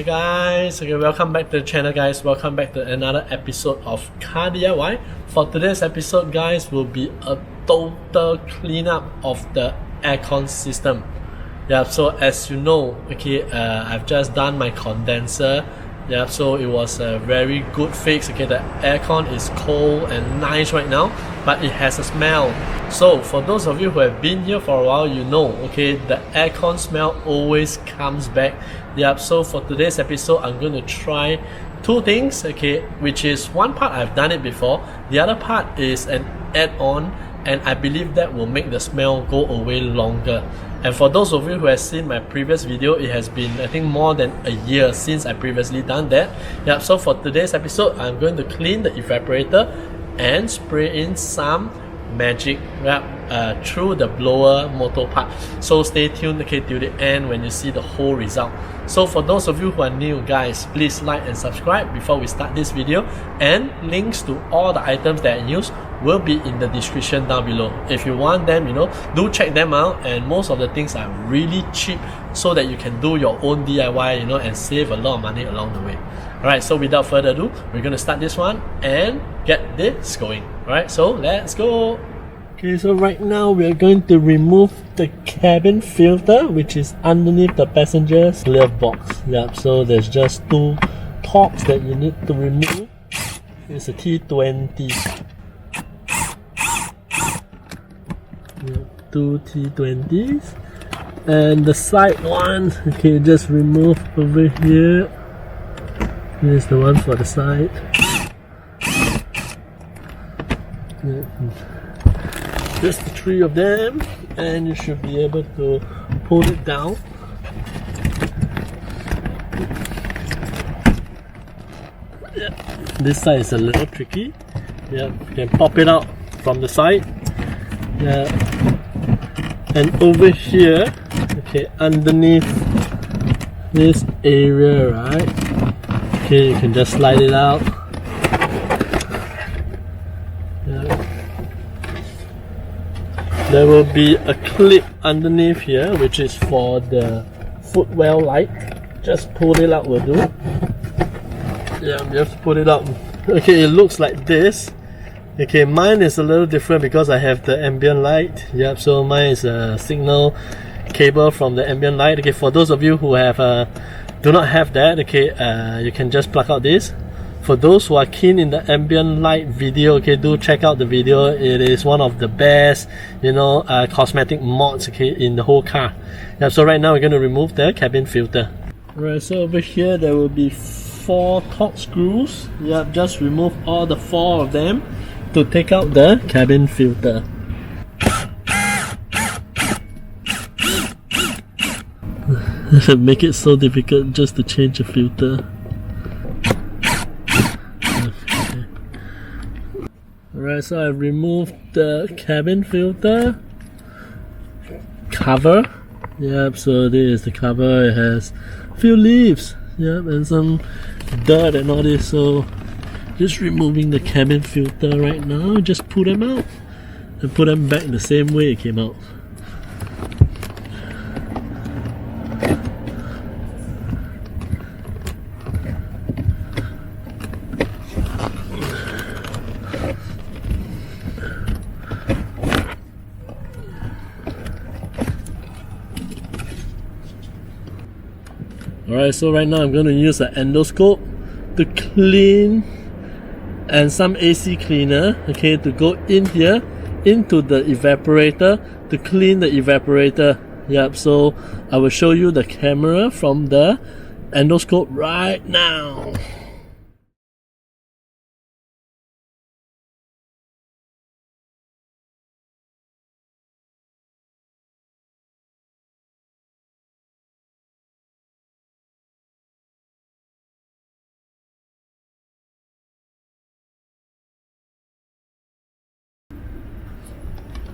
Hey guys, okay, welcome back to the channel guys, welcome back to another episode of Car DIY. For today's episode guys will be a total cleanup of the aircon system. Yeah, so as you know, okay, I've just done my condenser. Yeah, so it was a very good fix. Okay, the aircon is cold and nice right now, but it has a smell. So for those of you who have been here for a while, you know, okay, the aircon smell always comes back. Yeah, so for today's episode, I'm going to try two things, okay, which is one part I've done it before, the other part is an add-on, and I believe that will make the smell go away longer. And for those of you who have seen my previous video, it has been I think more than a year since I previously done that. Yeah, so for today's episode, I'm going to clean the evaporator and spray in some magic through the blower motor part. So stay tuned, okay, till the end when you see the whole result. So for those of you who are new guys, please like and subscribe before we start this video, and links to all the items that I use will be in the description down below. If you want them, you know, do check them out, and most of the things are really cheap so that you can do your own DIY, you know, and save a lot of money along the way. Alright, so without further ado, we're gonna start this one and get this going. Alright, so let's go. Okay, so right now we are going to remove the cabin filter, which is underneath the passenger's glove box. Yep, so there's just two tops that you need to remove. It's a T20. Yep, two T20s. And the side one, okay, just remove over here. Here's the one for the side. Yep. Just the three of them, and you should be able to pull it down. Yeah. This side is a little tricky. Yeah, you can pop it out from the side. Yeah. And over here, okay, underneath this area, right? Okay, you can just slide it out. There will be a clip underneath here, which is for the footwell light. Just pull it out will do. Yeah, just put it out. Okay, it looks like this. Okay, mine is a little different because I have the ambient light. Yep, so mine is a signal cable from the ambient light. Okay, for those of you who have do not have that, okay, you can just plug out this. For those who are keen in the ambient light video, okay, do check out the video. It is one of the best, you know, cosmetic mods, okay, in the whole car. Yeah, so right now we're going to remove the cabin filter. Right, so over here there will be 4 torque screws. Yeah, just remove all the 4 of them to take out the cabin filter. Make it so difficult just to change the filter. Alright, so I've removed the cabin filter cover. Yep, so this is the cover. It has a few leaves, yep, and some dirt and all this. So just removing the cabin filter right now. Just pull them out and put them back the same way it came out. Alright, so right now I'm going to use an endoscope to clean, and some AC cleaner, okay, to go in here into the evaporator to clean the evaporator. Yep, so I will show you the camera from the endoscope right now.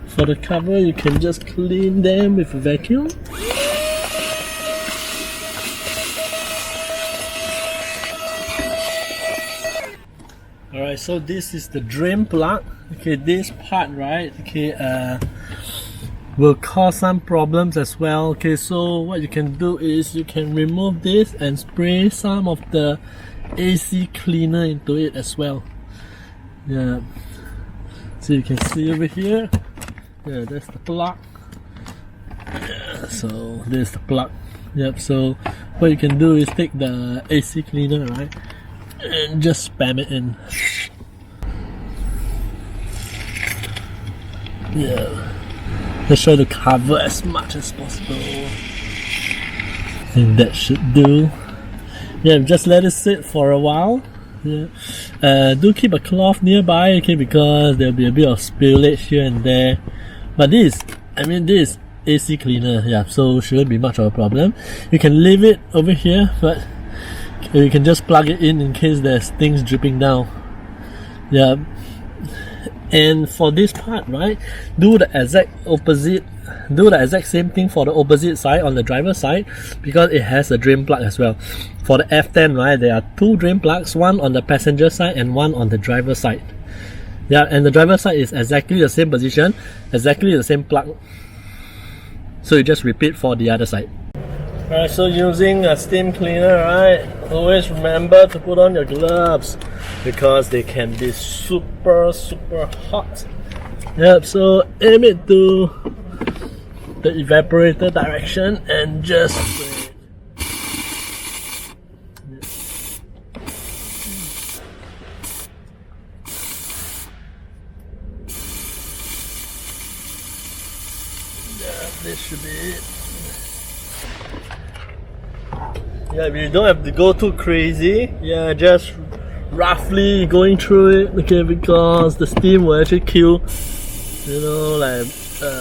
For the cover, you can just clean them with a vacuum. Alright, so this is the drain plug. Okay, this part, right? Okay, will cause some problems as well. Okay, so what you can do is you can remove this and spray some of the AC cleaner into it as well. Yeah, so you can see over here, yeah, that's the plug. Yeah, so there's the plug. Yep, so what you can do is take the AC cleaner, right, and just spam it in. Yeah, just try to cover as much as possible, and that should do. Yeah, just let it sit for a while. Yeah, do keep a cloth nearby, okay, because there'll be a bit of spillage here and there. But this AC cleaner, yeah, so shouldn't be much of a problem. You can leave it over here, but you can just plug it in case there's things dripping down. Yeah, and for this part, right, do the exact same thing for the opposite side on the driver's side, because it has a drain plug as well. For the F10, right, there are two drain plugs, one on the passenger side and one on the driver's side. Yeah, and the driver's side is exactly the same position, exactly the same plug. So you just repeat for the other side. Alright, so using a steam cleaner, right, always remember to put on your gloves because they can be super hot. Yep, so aim it to the evaporator direction and just spray it. Yeah, this should be it. Yeah, you don't have to go too crazy. Yeah, just roughly going through it, okay, because the steam will actually kill, you know, like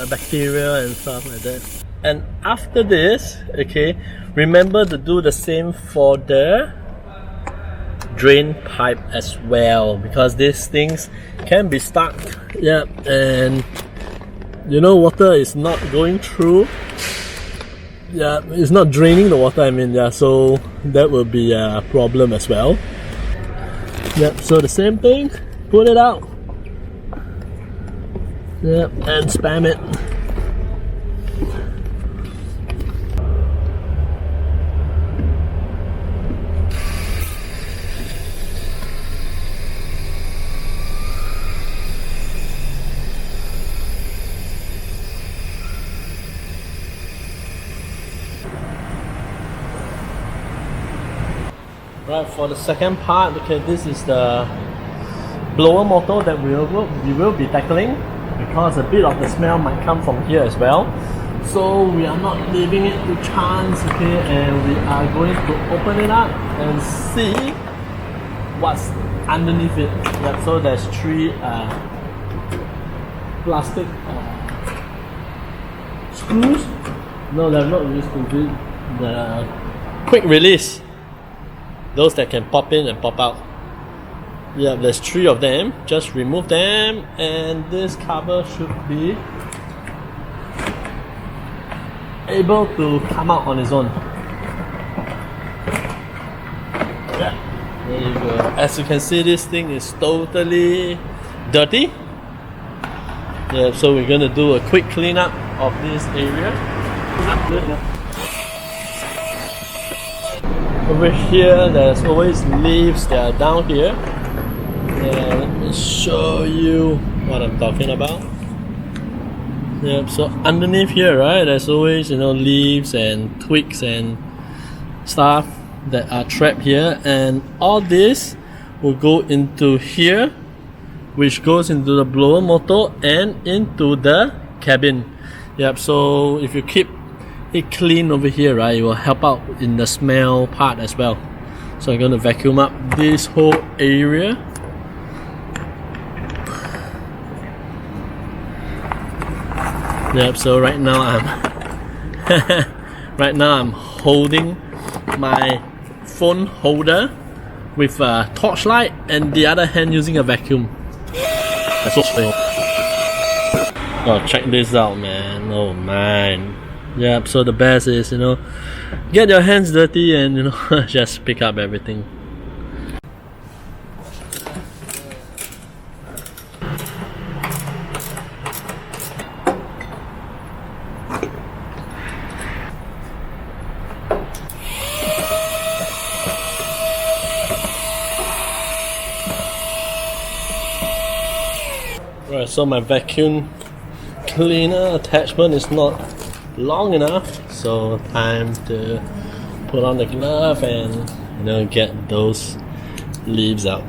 bacteria and stuff like that. And after this, okay, remember to do the same for the drain pipe as well, because these things can be stuck. Yeah, and you know, water is not going through. Yeah, it's not draining the water, I mean, yeah, so that will be a problem as well. Yep, so the same thing, put it out. Yep, and spam it. Right, for the second part, okay, this is the blower motor that we will be tackling, because a bit of the smell might come from here as well. So we are not leaving it to chance, okay, and we are going to open it up and see what's underneath it. Yeah, so there's three plastic screws. No, they're not used to be the quick release. Those that can pop in and pop out. Yeah, there's three of them. Just remove them, and this cover should be able to come out on its own. Yeah, there you go. As you can see, this thing is totally dirty. Yeah, so we're gonna do a quick cleanup of this area. Over here, there's always leaves that are down here. And let me show you what I'm talking about. Yep, so underneath here, right, there's always, you know, leaves and twigs and stuff that are trapped here, and all this will go into here, which goes into the blower motor and into the cabin. Yep, so if you keep it clean over here, right, it will help out in the smell part as well. So I'm going to vacuum up this whole area. Yep, so right now I'm holding my phone holder with a torchlight and the other hand using a vacuum. That's so. Oh, check this out, man. Oh man. Yep, so the best is, you know, get your hands dirty and, you know, just pick up everything. Alright, so my vacuum cleaner attachment is not long enough, so time to put on the glove and get those leaves out.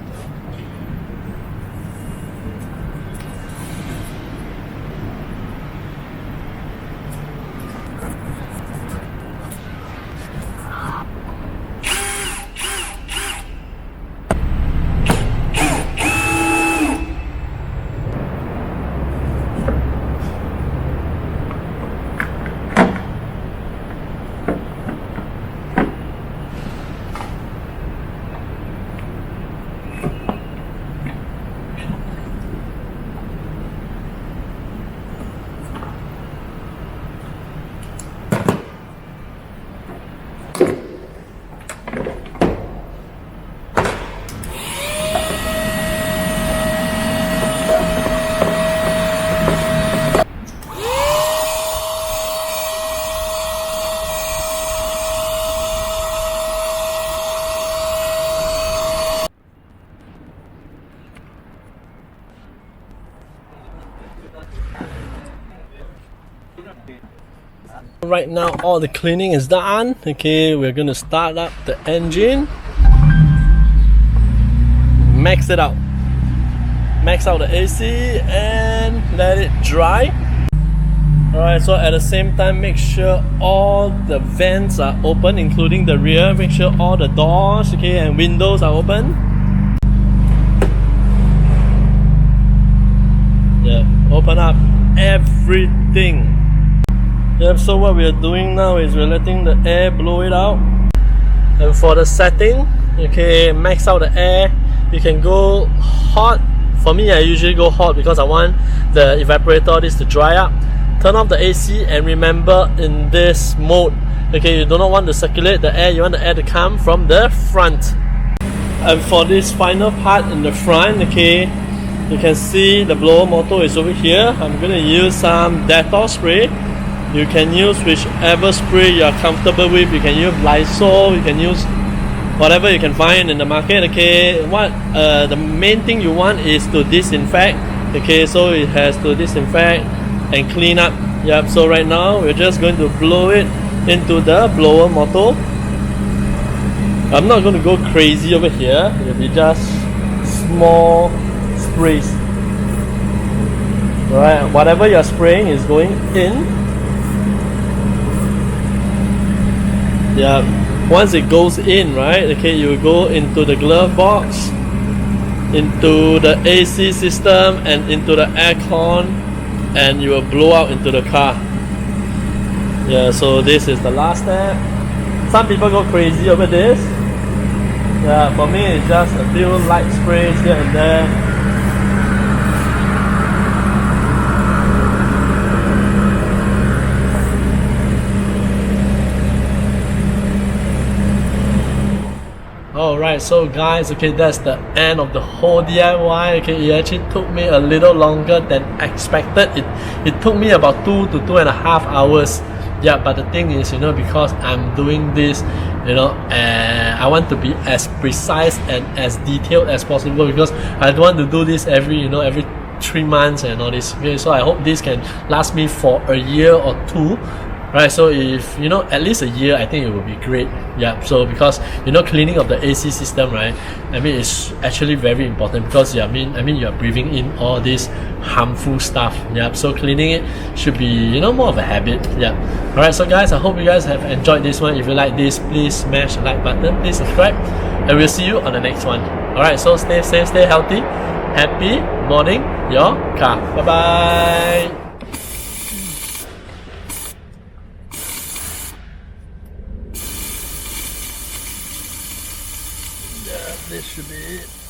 Right now all the cleaning is done. Okay, we're gonna start up the engine, max it out, max out the AC and let it dry. Alright, so at the same time make sure all the vents are open, including the rear. Make sure all the doors, okay, and windows are open. Yeah, open up everything. Yep, so what we are doing now is we're letting the air blow it out. And for the setting, okay, max out the air. You can go hot. For me, I usually go hot because I want the evaporator this to dry up. Turn off the AC and remember in this mode, okay, you do not want to circulate the air, you want the air to come from the front. And for this final part in the front, okay, you can see the blower motor is over here. I'm going to use some Dettol spray. You can use whichever spray you are comfortable with. You can use Lysol, you can use whatever you can find in the market. Okay, what the main thing you want is to disinfect. Okay, so it has to disinfect and clean up. Yep, so right now we're just going to blow it into the blower motor. I'm not going to go crazy over here. It'll be just small sprays. Alright, whatever you're spraying is going in. Yeah, once it goes in, right, okay, you go into the glove box, into the AC system and into the aircon, and you will blow out into the car. Yeah, so this is the last step. Some people go crazy over this. Yeah, for me it's just a few light sprays here and there. Alright, so guys, okay, that's the end of the whole DIY. Okay, it actually took me a little longer than expected. It took me about 2 to 2.5 hours. Yeah, but the thing is, because I'm doing this, I want to be as precise and as detailed as possible, because I don't want to do this every 3 months and all this. Okay, so I hope this can last me for a year or two. Right, so if at least a year, I think it will be great. Yeah, so because cleaning of the AC system, right, I mean it's actually very important, because I mean you're breathing in all this harmful stuff. Yeah, so cleaning it should be more of a habit. Yeah. Alright, so guys, I hope you guys have enjoyed this one. If you like this, please smash the like button, please subscribe, and we'll see you on the next one. Alright, so stay safe, stay healthy. Happy morning your car. Bye bye. This should be it.